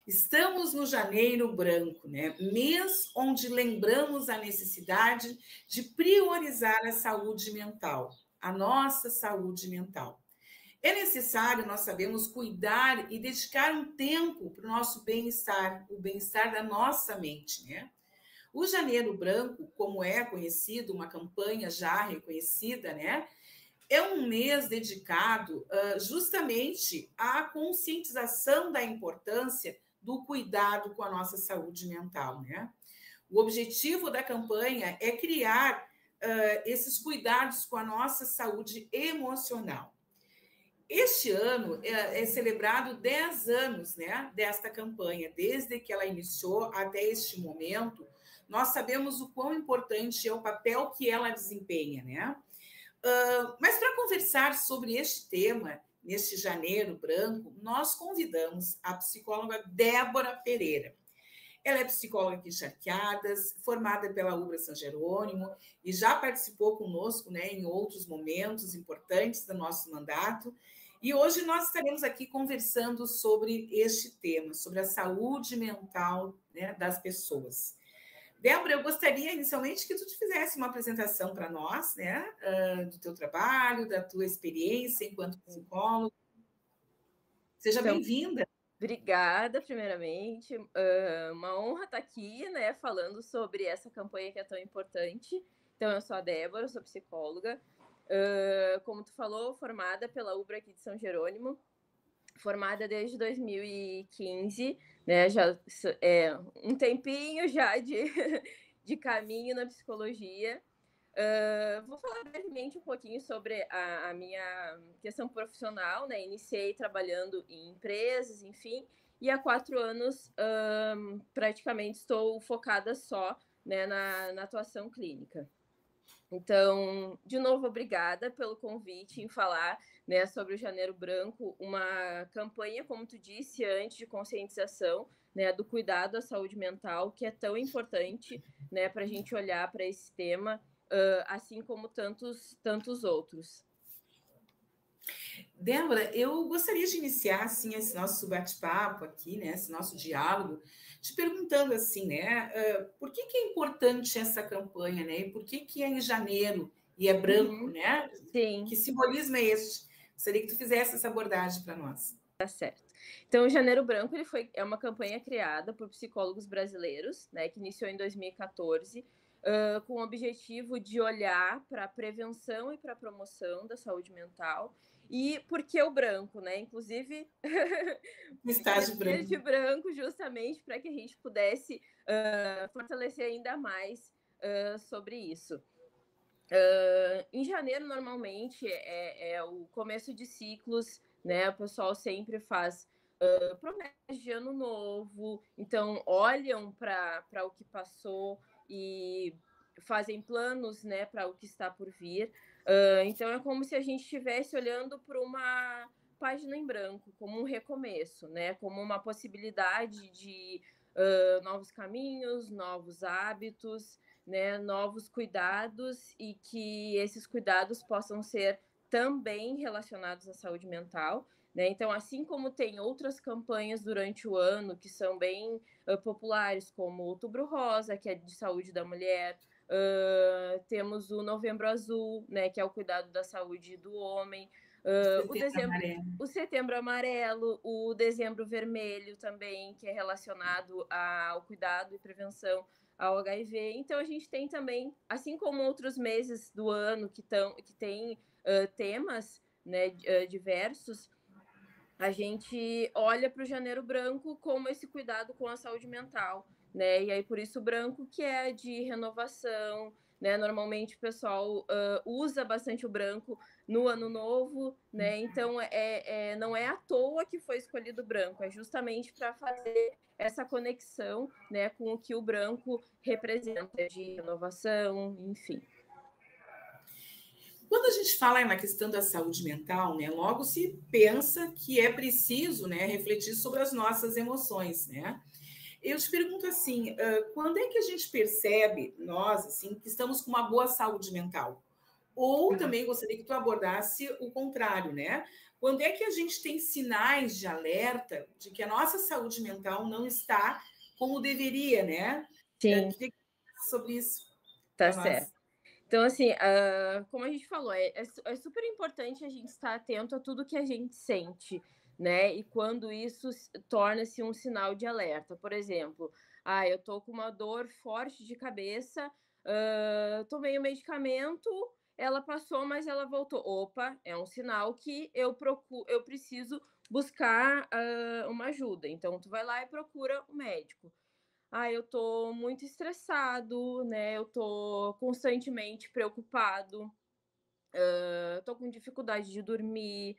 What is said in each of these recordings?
Estamos no Janeiro Branco, né? Mês onde lembramos a necessidade de priorizar a saúde mental, a nossa saúde mental. É necessário, nós sabemos, cuidar e dedicar um tempo para o nosso bem-estar, o bem-estar da nossa mente, né? O Janeiro Branco, como é conhecido, uma campanha já reconhecida, né? É um mês dedicado justamente à conscientização da importância do cuidado com a nossa saúde mental, né? O objetivo da campanha é criar esses cuidados com a nossa saúde emocional. Este ano é celebrado 10 anos, né, desta campanha, desde que ela iniciou até este momento. Nós sabemos o quão importante é o papel que ela desempenha, né? Mas para conversar sobre este tema, neste Janeiro Branco, nós convidamos a psicóloga Débora Pereira. Ela é psicóloga aqui em Charqueadas, formada pela UBRA São Jerônimo e já participou conosco, né, em outros momentos importantes do nosso mandato. E hoje nós estaremos aqui conversando sobre este tema, sobre a saúde mental, né, das pessoas. Débora, eu gostaria inicialmente que tu te fizesse uma apresentação para nós, né, do teu trabalho, da tua experiência enquanto psicóloga. Seja bem-vinda. Obrigada, primeiramente. Uma honra estar aqui, né, falando sobre essa campanha que é tão importante. Então, eu sou a Débora, sou psicóloga. Como tu falou, formada pela UBRA aqui de São Jerônimo, formada desde 2015, né, já é um tempinho já de caminho na psicologia. Vou falar brevemente um pouquinho sobre a minha questão profissional, né? Iniciei trabalhando em empresas, enfim, e há 4 anos praticamente estou focada só, né, na atuação clínica. Então, de novo, obrigada pelo convite em falar, né, sobre o Janeiro Branco, uma campanha, como tu disse antes, de conscientização, né, do cuidado à saúde mental, que é tão importante, né, para a gente olhar para esse tema, assim como tantos outros. Débora, eu gostaria de iniciar assim esse nosso bate-papo aqui, né, esse nosso diálogo, te perguntando assim, né, por que é importante essa campanha, né? E por que é em janeiro e é branco, né? Sim. Que simbolismo é este? Gostaria que tu fizesse essa abordagem para nós. Tá certo. Então, o Janeiro Branco é uma campanha criada por psicólogos brasileiros, né, que iniciou em 2014, com o objetivo de olhar para a prevenção e para a promoção da saúde mental. E por que o branco, né? Inclusive, de branco, justamente para que a gente pudesse fortalecer ainda mais sobre isso. Em janeiro, normalmente, é o começo de ciclos, né? O pessoal sempre faz promessas de ano novo, então olham para o que passou e fazem planos, né, para o que está por vir. Então é como se a gente estivesse olhando para uma página em branco, como um recomeço, né, como uma possibilidade de novos caminhos, novos hábitos, né, novos cuidados, e que esses cuidados possam ser também relacionados à saúde mental, né? Então, assim como tem outras campanhas durante o ano que são bem populares, como o Outubro Rosa, que é de saúde da mulher, temos o Novembro Azul, né, que é o cuidado da saúde do homem, o Setembro Amarelo, o Dezembro Vermelho também, que é relacionado ao cuidado e prevenção ao HIV. Então, a gente tem também, assim como outros meses do ano que tem temas, né, diversos, a gente olha para o Janeiro Branco como esse cuidado com a saúde mental, né? E aí, por isso, o branco, que é de renovação, né? Normalmente o pessoal usa bastante o branco no ano novo, né? Então, não é à toa que foi escolhido o branco, é justamente para fazer essa conexão, né, com o que o branco representa, de renovação, enfim. Quando a gente fala na questão da saúde mental, né, logo se pensa que é preciso, né, refletir sobre as nossas emoções, né? Eu te pergunto assim, quando é que a gente percebe, nós, assim, que estamos com uma boa saúde mental? Ou também gostaria que tu abordasse o contrário, né? Quando é que a gente tem sinais de alerta de que a nossa saúde mental não está como deveria, né? Eu Sim, queria que você falasse sobre isso tá para nós. certo. Então, assim, como a gente falou, é super importante a gente estar atento a tudo que a gente sente, né? E quando isso torna-se um sinal de alerta. Por exemplo, eu tô com uma dor forte de cabeça, tomei o medicamento, ela passou, mas ela voltou. Opa, é um sinal que eu preciso buscar uma ajuda. Então, tu vai lá e procura o médico. Eu tô muito estressado, né? Eu tô constantemente preocupado, tô com dificuldade de dormir,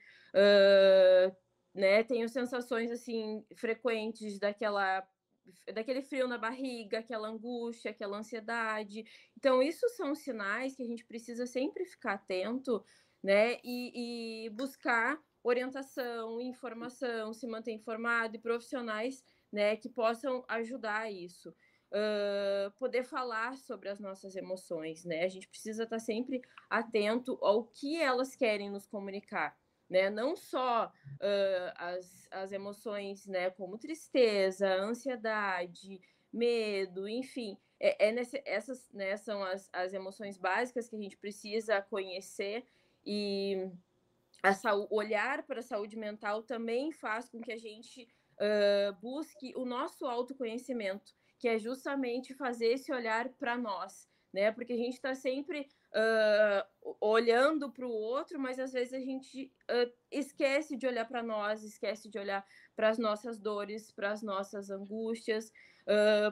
né? Tenho sensações assim frequentes daquele frio na barriga, aquela angústia, aquela ansiedade. Então, isso são sinais que a gente precisa sempre ficar atento, né? E buscar orientação, informação, se manter informado e profissionais, né, que possam ajudar isso. Poder falar sobre as nossas emoções, né? A gente precisa estar sempre atento ao que elas querem nos comunicar, né? Não só as emoções, né, como tristeza, ansiedade, medo, enfim, essas, né, são as emoções básicas que a gente precisa conhecer e olhar para a saúde mental também faz com que a gente busque o nosso autoconhecimento, que é justamente fazer esse olhar para nós, né? Porque a gente está sempre olhando para o outro, mas às vezes a gente esquece de olhar para nós, esquece de olhar para as nossas dores, para as nossas angústias,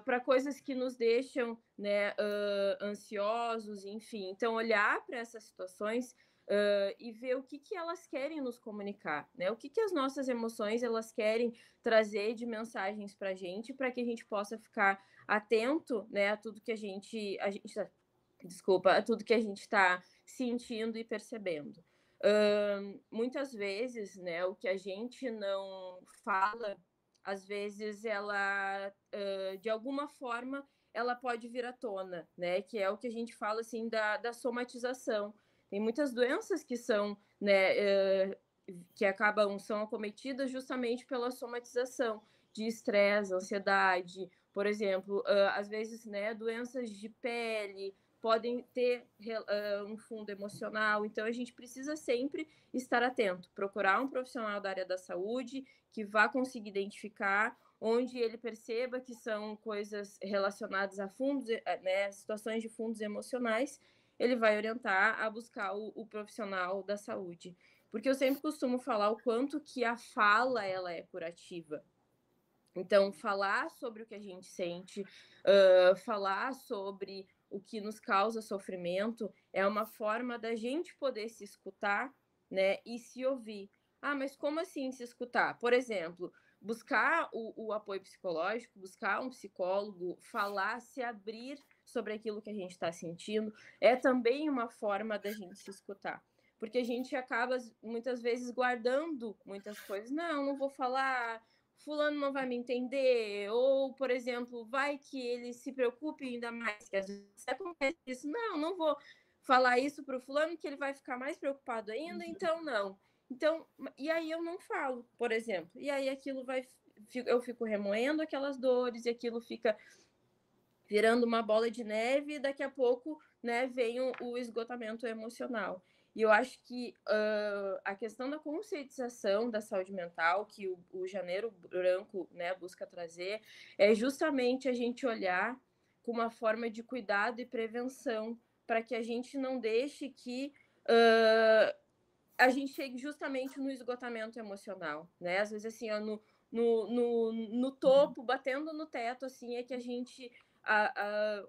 para coisas que nos deixam, né, ansiosos, enfim. Então, olhar para essas situações e ver o que elas querem nos comunicar, né? O que as nossas emoções elas querem trazer de mensagens para a gente que a gente possa ficar atento, né, a tudo que a gente desculpa, a tudo que a gente está sentindo e percebendo. Muitas vezes, né, o que a gente não fala, às vezes ela, de alguma forma, ela pode vir à tona, né, que é o que a gente fala, assim, da somatização. Tem muitas doenças que são, né, são acometidas justamente pela somatização de estresse, ansiedade, por exemplo, às vezes, né, doenças de pele podem ter um fundo emocional, então a gente precisa sempre estar atento, procurar um profissional da área da saúde que vá conseguir identificar onde ele perceba que são coisas relacionadas a fundos, né, situações de fundos emocionais, ele vai orientar a buscar o profissional da saúde. Porque eu sempre costumo falar o quanto que a fala ela é curativa. Então, falar sobre o que a gente sente, falar sobre o que nos causa sofrimento, é uma forma da gente poder se escutar, né, e se ouvir. Mas como assim se escutar? Por exemplo, buscar o apoio psicológico, buscar um psicólogo, falar, se abrir sobre aquilo que a gente está sentindo, é também uma forma da gente se escutar. Porque a gente acaba, muitas vezes, guardando muitas coisas. Não vou falar, fulano não vai me entender, ou, por exemplo, vai que ele se preocupe ainda mais, que às vezes acontece isso, não vou falar isso para o fulano, que ele vai ficar mais preocupado ainda, então não. Então, e aí eu não falo, por exemplo, e aí aquilo eu fico remoendo aquelas dores, e aquilo fica virando uma bola de neve, e daqui a pouco, né, vem o esgotamento emocional. E eu acho que a questão da conscientização da saúde mental, que o Janeiro Branco, né, busca trazer, é justamente a gente olhar com uma forma de cuidado e prevenção, para que a gente não deixe que a gente chegue justamente no esgotamento emocional, né? Às vezes, assim, ó, no topo, batendo no teto, assim, é que a gente...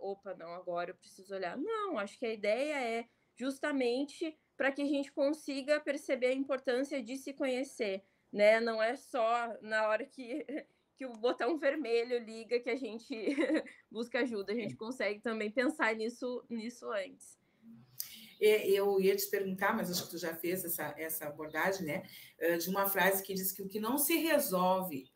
opa, não, agora eu preciso olhar. Não, acho que a ideia é justamente para que a gente consiga perceber a importância de se conhecer, né? Não é só na hora que o botão vermelho liga que a gente busca ajuda, a gente consegue também pensar nisso antes. Eu ia te perguntar, mas acho que tu já fez essa abordagem, né? De uma frase que diz que o que não se resolve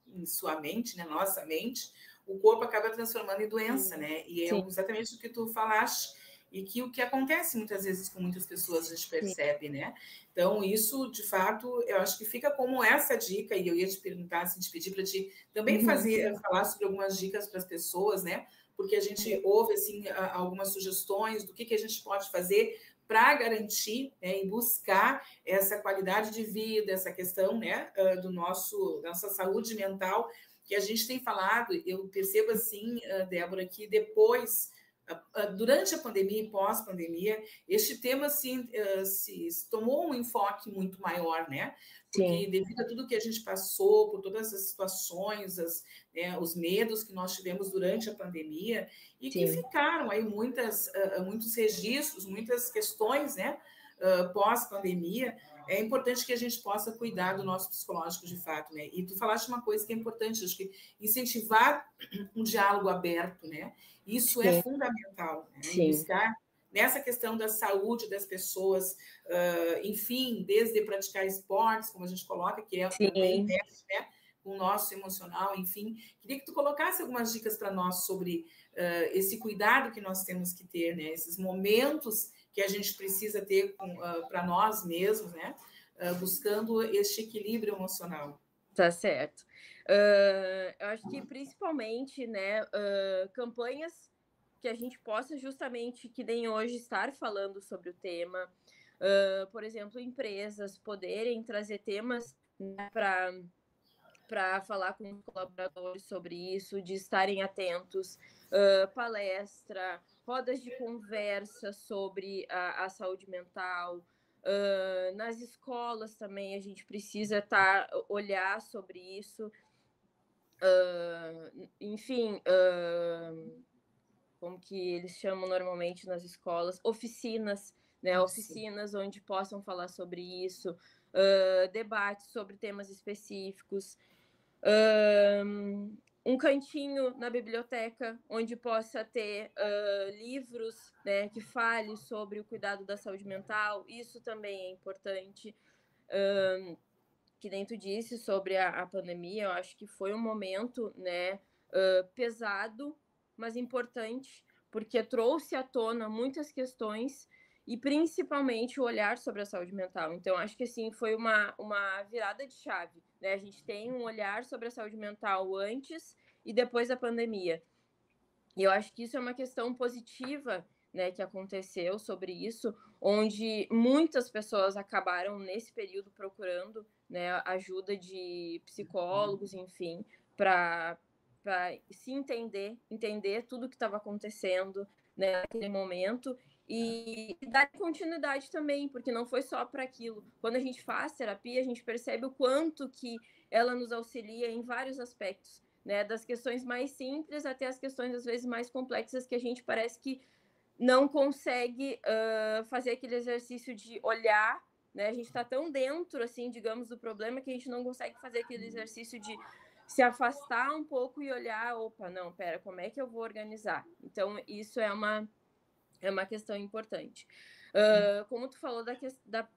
em sua mente, na nossa mente, o corpo acaba transformando em doença, né? E é Sim. exatamente o que tu falaste, e que o que acontece muitas vezes com muitas pessoas a gente percebe, né? Então, isso, de fato, eu acho que fica como essa dica, e eu ia te perguntar, assim, te pedir para te também falar sobre algumas dicas para as pessoas, né? Porque a gente ouve, assim, algumas sugestões do que a gente pode fazer para garantir, né, e buscar essa qualidade de vida, essa questão, né, da nossa saúde mental, que a gente tem falado. Eu percebo, assim, Débora, que depois, durante a pandemia e pós-pandemia, este tema assim, se tomou um enfoque muito maior, né? Porque devido a tudo que a gente passou, por todas as situações, né, os medos que nós tivemos durante a pandemia, e que ficaram aí muitos registros, muitas questões, né? Pós-pandemia, é importante que a gente possa cuidar do nosso psicológico de fato, né? E tu falaste uma coisa que é importante, acho que incentivar um diálogo aberto, né? Isso é fundamental, né? E buscar nessa questão da saúde das pessoas, enfim, desde praticar esportes, como a gente coloca, que também mexe, né, com o nosso emocional, enfim. Queria que tu colocasse algumas dicas para nós sobre esse cuidado que nós temos que ter, né? Esses momentos que a gente precisa ter para nós mesmos, né? Buscando este equilíbrio emocional. Tá certo. Eu acho que principalmente, né, campanhas que a gente possa justamente, que nem hoje, estar falando sobre o tema. Por exemplo, empresas poderem trazer temas, né, para falar com os colaboradores sobre isso, de estarem atentos, palestra, rodas de conversa sobre a saúde mental. Nas escolas também a gente precisa olhar sobre isso. Enfim, como que eles chamam normalmente nas escolas? Oficinas, né? Oficinas onde possam falar sobre isso, debates sobre temas específicos. Um cantinho na biblioteca onde possa ter livros, né, que fale sobre o cuidado da saúde mental. Isso também é importante. Que nem tu disse sobre a pandemia, eu acho que foi um momento, né, pesado, mas importante, porque trouxe à tona muitas questões e principalmente o olhar sobre a saúde mental. Então, acho que assim, foi uma virada de chave, né? A gente tem um olhar sobre a saúde mental antes e depois da pandemia. E eu acho que isso é uma questão positiva, né, que aconteceu sobre isso, onde muitas pessoas acabaram nesse período procurando, né, ajuda de psicólogos, enfim, para se entender tudo o que estava acontecendo, né, naquele momento e dar continuidade também, porque não foi só para aquilo. Quando a gente faz terapia, a gente percebe o quanto que ela nos auxilia em vários aspectos, né, das questões mais simples até as questões às vezes mais complexas que a gente parece que não consegue fazer aquele exercício de olhar, né? A gente está tão dentro, assim, digamos, do problema que a gente não consegue fazer aquele exercício de se afastar um pouco e olhar, opa, não, pera, como é que eu vou organizar? Então, isso é uma questão importante. Como tu falou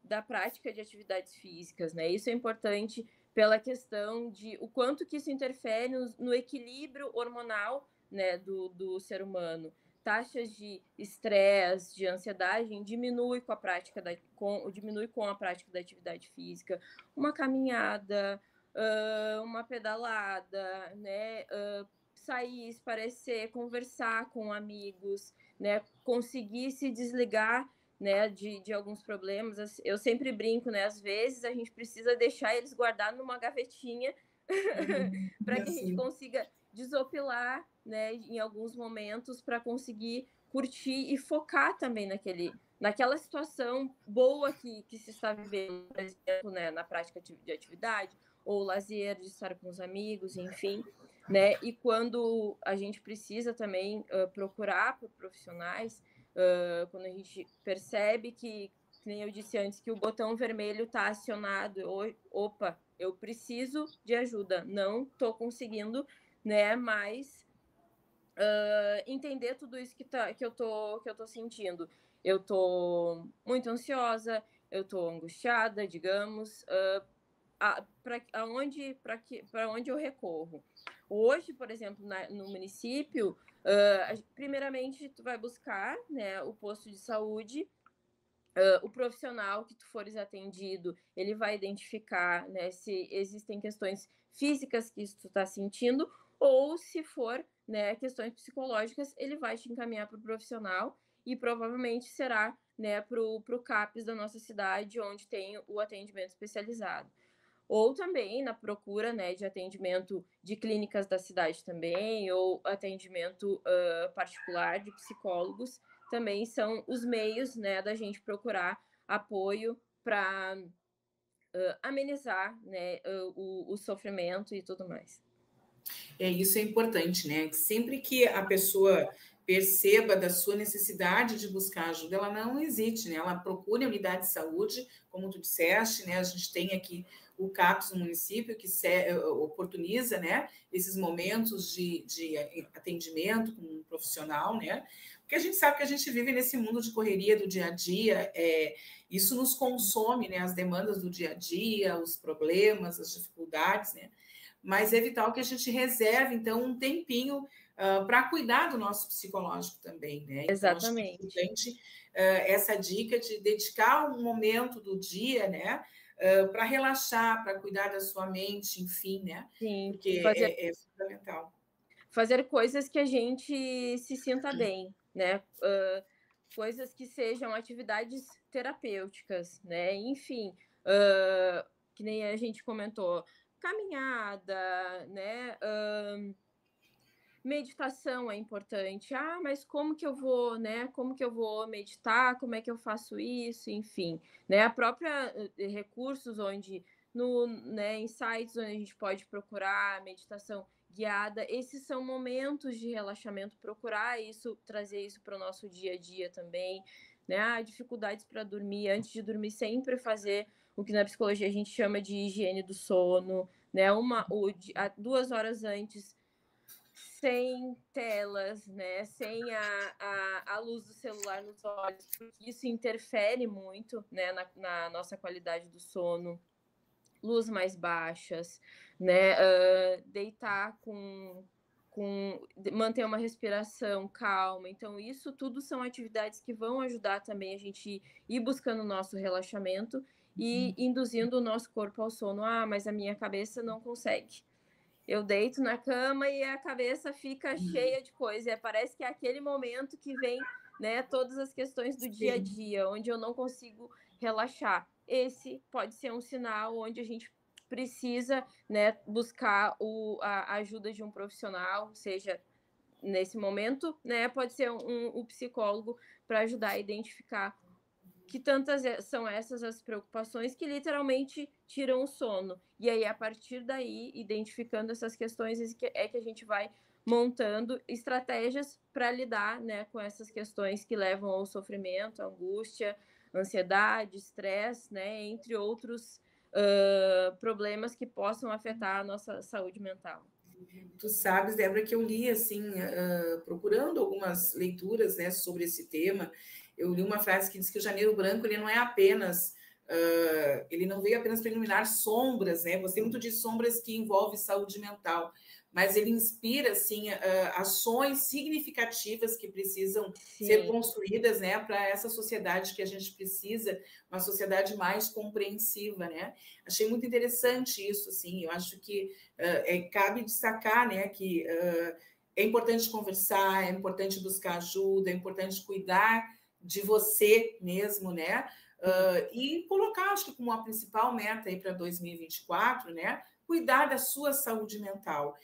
da prática de atividades físicas, né? Isso é importante pela questão de o quanto que isso interfere no equilíbrio hormonal, né, do ser humano. Taxas de estresse, de ansiedade diminui com a prática diminui com a prática da atividade física. Uma caminhada, uma pedalada, né? Sair, esparecer, conversar com amigos, né? Conseguir se desligar, né, de alguns problemas. Eu sempre brinco, né? Às vezes a gente precisa deixar eles guardados numa gavetinha para que a gente consiga desopilar, né, em alguns momentos, para conseguir curtir e focar também naquela situação boa que se está vivendo, por exemplo, né, na prática de atividade ou lazer, de estar com os amigos, enfim, né? E quando a gente precisa também procurar por profissionais, quando a gente percebe que nem eu disse antes, que o botão vermelho está acionado, opa, eu preciso de ajuda, não estou conseguindo, né, mas entender tudo isso que eu tô sentindo. Eu tô muito ansiosa, eu tô angustiada, digamos, para onde eu recorro? hoje, por exemplo, no município, primeiramente, tu vai buscar, né, o posto de saúde, o profissional que tu fores atendido, ele vai identificar, né, se existem questões físicas que tu está sentindo, ou se for, né, questões psicológicas, ele vai te encaminhar para o profissional e provavelmente será, né, para o CAPS da nossa cidade, onde tem o atendimento especializado. Ou também na procura, né, de atendimento de clínicas da cidade também, ou atendimento particular de psicólogos, também são os meios, né, da gente procurar apoio para amenizar, né, o sofrimento e tudo mais. Isso é importante, né? Sempre que a pessoa perceba da sua necessidade de buscar ajuda, ela não hesite, né? Ela procure a unidade de saúde, como tu disseste, né? A gente tem aqui o CAPS no município, que oportuniza, né, esses momentos de atendimento com um profissional, né? Porque a gente sabe que a gente vive nesse mundo de correria do dia a dia, isso nos consome, né? As demandas do dia a dia, os problemas, as dificuldades, né? Mas é vital que a gente reserve, então, um tempinho para cuidar do nosso psicológico também, né? Então, Exatamente. acho que é importante essa dica de dedicar um momento do dia, né? Para relaxar, para cuidar da sua mente, enfim, né? Sim, porque é fundamental. Fazer coisas que a gente se sinta bem, né? Coisas que sejam atividades terapêuticas, né? Enfim, que nem a gente comentou, caminhada, né? Meditação é importante. Ah, mas como que eu vou, né? Como que eu vou meditar? Como é que eu faço isso? Enfim, né? A própria recursos onde né, em sites onde a gente pode procurar meditação guiada, esses são momentos de relaxamento, procurar isso, trazer isso para o nosso dia a dia também, né? Dificuldades para dormir, antes de dormir sempre fazer o que na psicologia a gente chama de higiene do sono, né? 2 horas antes, sem telas, né? Sem a luz do celular nos olhos, porque isso interfere muito, né, na nossa qualidade do sono. Luz mais baixas, né? Deitar manter uma respiração calma. Então, isso tudo são atividades que vão ajudar também a gente ir buscando o nosso relaxamento e induzindo o nosso corpo ao sono. Ah, mas a minha cabeça não consegue. Eu deito na cama e a cabeça fica cheia de coisa. E parece que é aquele momento que vem, né, todas as questões do dia a dia, onde eu não consigo relaxar. Esse pode ser um sinal onde a gente precisa, né, buscar a ajuda de um profissional, seja nesse momento, né, pode ser um psicólogo para ajudar a identificar que tantas são essas as preocupações que literalmente tiram o sono. E aí, a partir daí, identificando essas questões, é que a gente vai montando estratégias para lidar, né, com essas questões que levam ao sofrimento, angústia, ansiedade, estresse, né, entre outros problemas que possam afetar a nossa saúde mental. Tu sabes, Débora, que eu li, assim, procurando algumas leituras, né, sobre esse tema, eu li uma frase que diz que o Janeiro Branco, ele não é apenas, ele não veio apenas para iluminar sombras, né, gostei muito de sombras que envolvem saúde mental, mas ele inspira, assim, ações significativas que precisam ser construídas, né, para essa sociedade que a gente precisa, uma sociedade mais compreensiva, né. Achei muito interessante isso, assim, eu acho que cabe destacar, né, que é importante conversar, é importante buscar ajuda, é importante cuidar de você mesmo, né, e colocar, acho que como a principal meta aí para 2024, né, cuidar da sua saúde mental.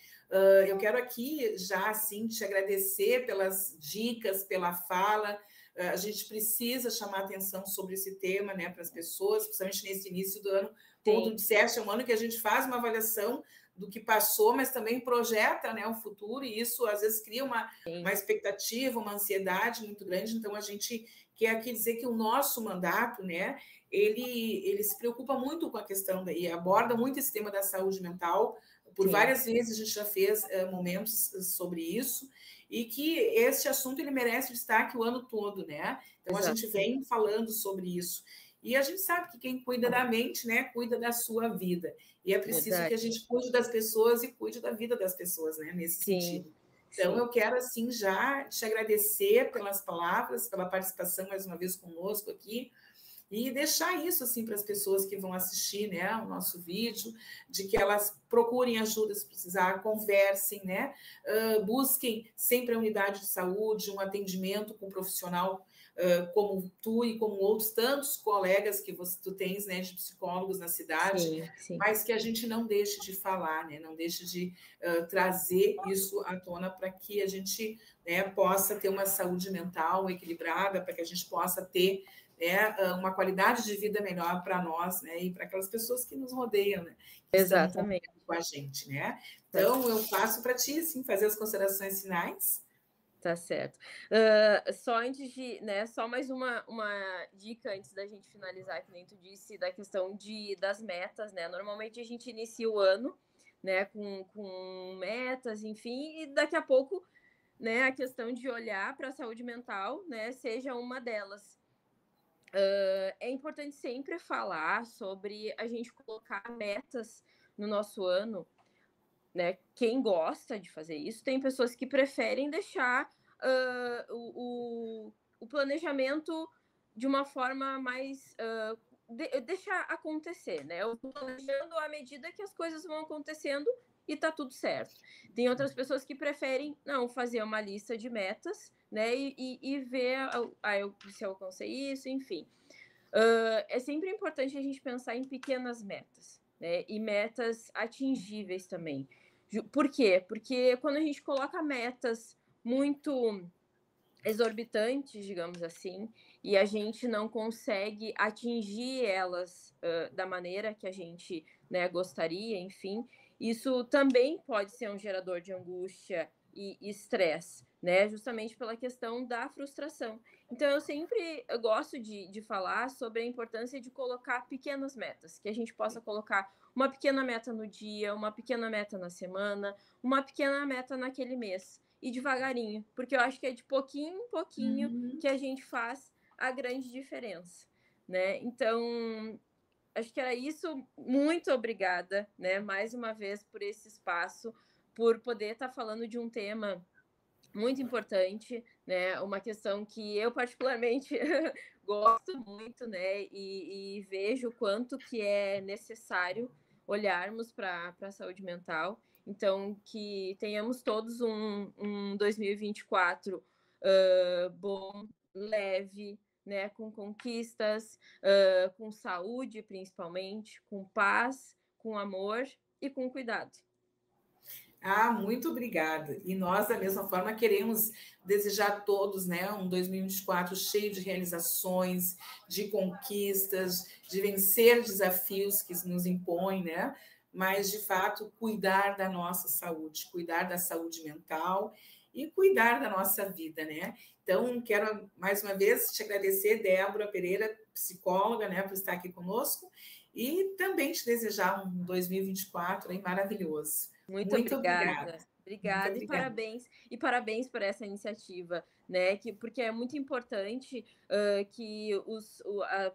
Eu quero aqui já, assim, te agradecer pelas dicas, pela fala. A gente precisa chamar atenção sobre esse tema, né, para as pessoas, principalmente nesse início do ano. Como tu disseste, é um ano que a gente faz uma avaliação do que passou, mas também projeta, né, o futuro, e isso às vezes cria uma expectativa, uma ansiedade muito grande. Então, a gente quer aqui dizer que o nosso mandato, né, ele se preocupa muito com a questão daí, aborda muito esse tema da saúde mental. Por várias vezes a gente já fez momentos sobre isso, e que esse assunto ele merece destaque o ano todo, né? Então, a gente vem falando sobre isso. E a gente sabe que quem cuida da mente, né, cuida da sua vida. E é preciso que a gente cuide das pessoas e cuide da vida das pessoas, né, nesse sentido. Então, eu quero, assim, já te agradecer pelas palavras, pela participação mais uma vez conosco aqui, e deixar isso, assim, para as pessoas que vão assistir, né, o nosso vídeo, de que elas procurem ajuda se precisar, conversem, né, busquem sempre a unidade de saúde, um atendimento com um profissional como tu e como outros tantos colegas que tu tens, né, de psicólogos na cidade, mas que a gente não deixe de falar, né, não deixe de trazer isso à tona para que a gente, né, possa ter uma saúde mental equilibrada, para que a gente possa ter uma qualidade de vida melhor para nós, né, e para aquelas pessoas que nos rodeiam, né, que exatamente, estão com a gente, né? Então, eu passo para ti, assim, fazer as considerações finais. Tá certo. Só antes de, né, só mais uma dica antes da gente finalizar, que nem tu disse, da questão das metas, né? Normalmente a gente inicia o ano, né, com metas, enfim, e daqui a pouco, né, a questão de olhar para a saúde mental, né, seja uma delas. É importante sempre falar sobre a gente colocar metas no nosso ano, né? Quem gosta de fazer isso, tem pessoas que preferem deixar o planejamento de uma forma mais deixar acontecer, né? Eu tô planejando à medida que as coisas vão acontecendo e tá tudo certo. Tem outras pessoas que preferem não fazer uma lista de metas, né? E ver se eu alcancei isso, enfim. É sempre importante a gente pensar em pequenas metas, né? E metas atingíveis também. Por quê? Porque quando a gente coloca metas muito exorbitantes, digamos assim, e a gente não consegue atingir elas da maneira que a gente, né, gostaria, enfim, isso também pode ser um gerador de angústia e estresse, né? Justamente pela questão da frustração. Então, eu gosto de falar sobre a importância de colocar pequenas metas, que a gente possa colocar uma pequena meta no dia, uma pequena meta na semana, uma pequena meta naquele mês, e devagarinho, porque eu acho que é de pouquinho em pouquinho que a gente faz a grande diferença, né? Então, acho que era isso. Muito obrigada, né, mais uma vez por esse espaço, por poder estar falando de um tema muito importante, né? Uma questão que eu particularmente gosto muito, né? E vejo o quanto que é necessário olharmos para a saúde mental. Então, que tenhamos todos um 2024 bom, leve, né? Com conquistas, com saúde, principalmente, com paz, com amor e com cuidado. Muito obrigada. E nós, da mesma forma, queremos desejar a todos, né, um 2024 cheio de realizações, de conquistas, de vencer desafios que nos impõem, né? Mas, de fato, cuidar da nossa saúde, cuidar da saúde mental e cuidar da nossa vida, né? Então, quero mais uma vez te agradecer, Débora Pereira, psicóloga, né, por estar aqui conosco, e também te desejar um 2024 aí maravilhoso. Muito obrigada. Obrigada e parabéns. E parabéns por essa iniciativa, né? Porque é muito importante que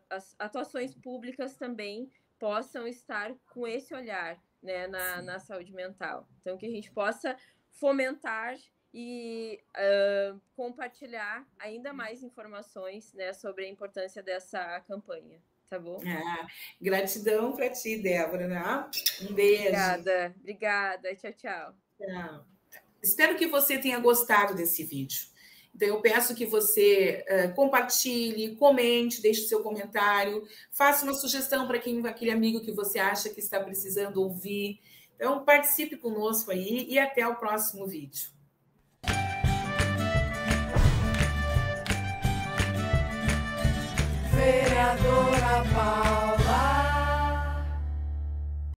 as atuações públicas também possam estar com esse olhar, né, na saúde mental. Então, que a gente possa fomentar e compartilhar ainda mais informações, né, sobre a importância dessa campanha. Tá bom? Gratidão para ti, Débora. Né? Um beijo. Obrigada. Tchau, tchau. Tchau. Espero que você tenha gostado desse vídeo. Então, eu peço que você compartilhe, comente, deixe seu comentário, faça uma sugestão para aquele amigo que você acha que está precisando ouvir. Então, participe conosco aí e até o próximo vídeo. Vereador.